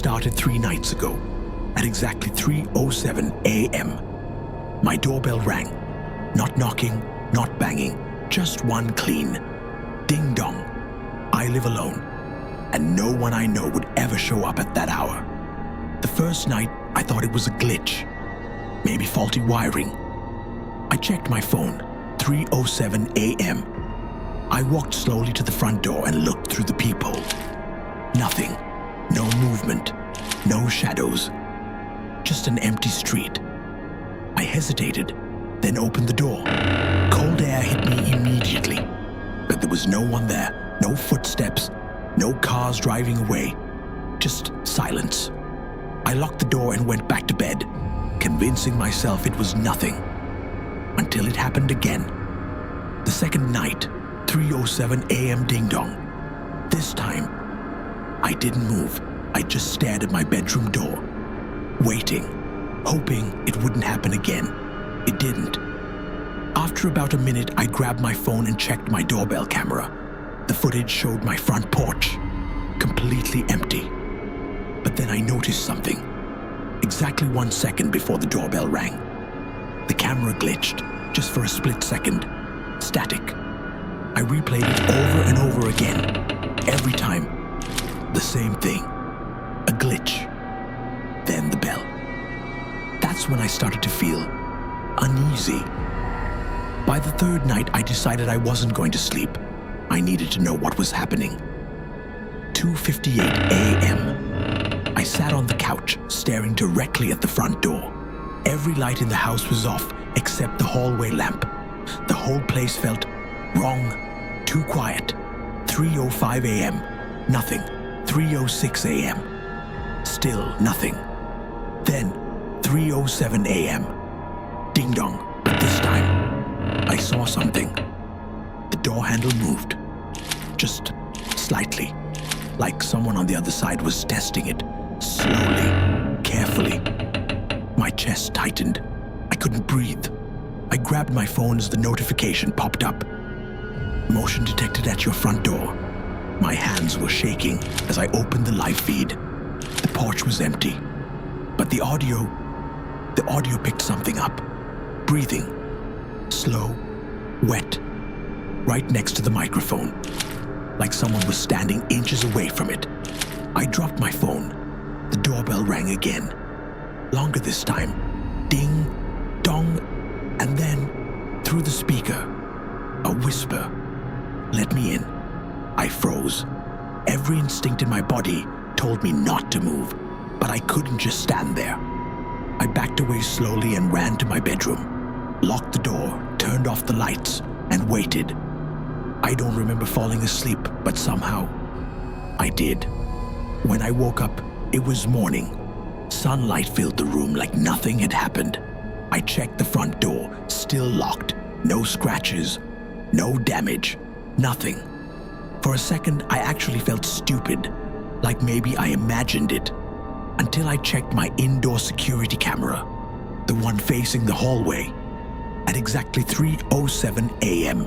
started 3 nights ago, at exactly 3:07 a.m. My doorbell rang. Not knocking, not banging, just one clean ding dong. I live alone, and no one I know would ever show up at that hour. The first night, I thought it was a glitch, maybe faulty wiring. I checked my phone, 3:07 a.m. I walked slowly to the front door and looked through the peephole. Nothing, no movement, no shadows, just an empty street. I hesitated, then opened the door. Cold air hit me immediately, but there was no one there, no footsteps, no cars driving away, just silence. I locked the door and went back to bed, convincing myself it was nothing, until it happened again. The second night, 3:07 a.m. ding-dong. This time, I didn't move. I just stared at my bedroom door, waiting, hoping it wouldn't happen again. It didn't. After about a minute, I grabbed my phone and checked my doorbell camera. The footage showed my front porch, completely empty. But then I noticed something. Exactly 1 second before the doorbell rang, the camera glitched, just for a split second. Static. I replayed it over and over again. Every time, the same thing. A glitch. Then the bell. That's when I started to feel uneasy. By the third night, I decided I wasn't going to sleep. I needed to know what was happening. 2:58 a.m. I sat on the couch, staring directly at the front door. Every light in the house was off, except the hallway lamp. The whole place felt wrong, too quiet. 3:05 a.m. Nothing. 3:06 a.m. Still nothing. Then 3:07 a.m. Ding dong. But this time, I saw something. The door handle moved. Just slightly. Like someone on the other side was testing it. Slowly, carefully. My chest tightened. I couldn't breathe. I grabbed my phone as the notification popped up. Motion detected at your front door. My hands were shaking as I opened the live feed. The porch was empty, but the audio picked something up. Breathing. Slow, wet, right next to the microphone, like someone was standing inches away from it. I dropped my phone. The doorbell rang again. Longer this time. Ding, dong, and then, through the speaker, a whisper. Let me in. I froze. Every instinct in my body told me not to move, but I couldn't just stand there. I backed away slowly and ran to my bedroom, locked the door, turned off the lights, and waited. I don't remember falling asleep, but somehow, I did. When I woke up, it was morning. Sunlight filled the room like nothing had happened. I checked the front door, still locked. No scratches, no damage, nothing. For a second, I actually felt stupid, like maybe I imagined it, until I checked my indoor security camera, the one facing the hallway. At exactly 3:07 a.m.,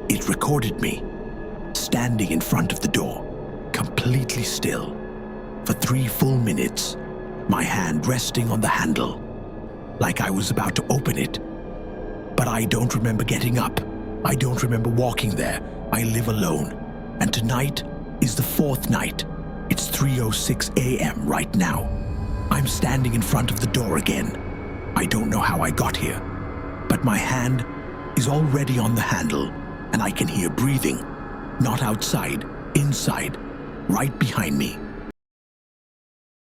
it recorded me, standing in front of the door, completely still, for 3 full minutes, my hand resting on the handle, like I was about to open it. But I don't remember getting up. I don't remember walking there. I live alone. And tonight is the 4th night. It's 3:06 a.m. right now. I'm standing in front of the door again. I don't know how I got here, but my hand is already on the handle, and I can hear breathing. Not outside, inside, right behind me.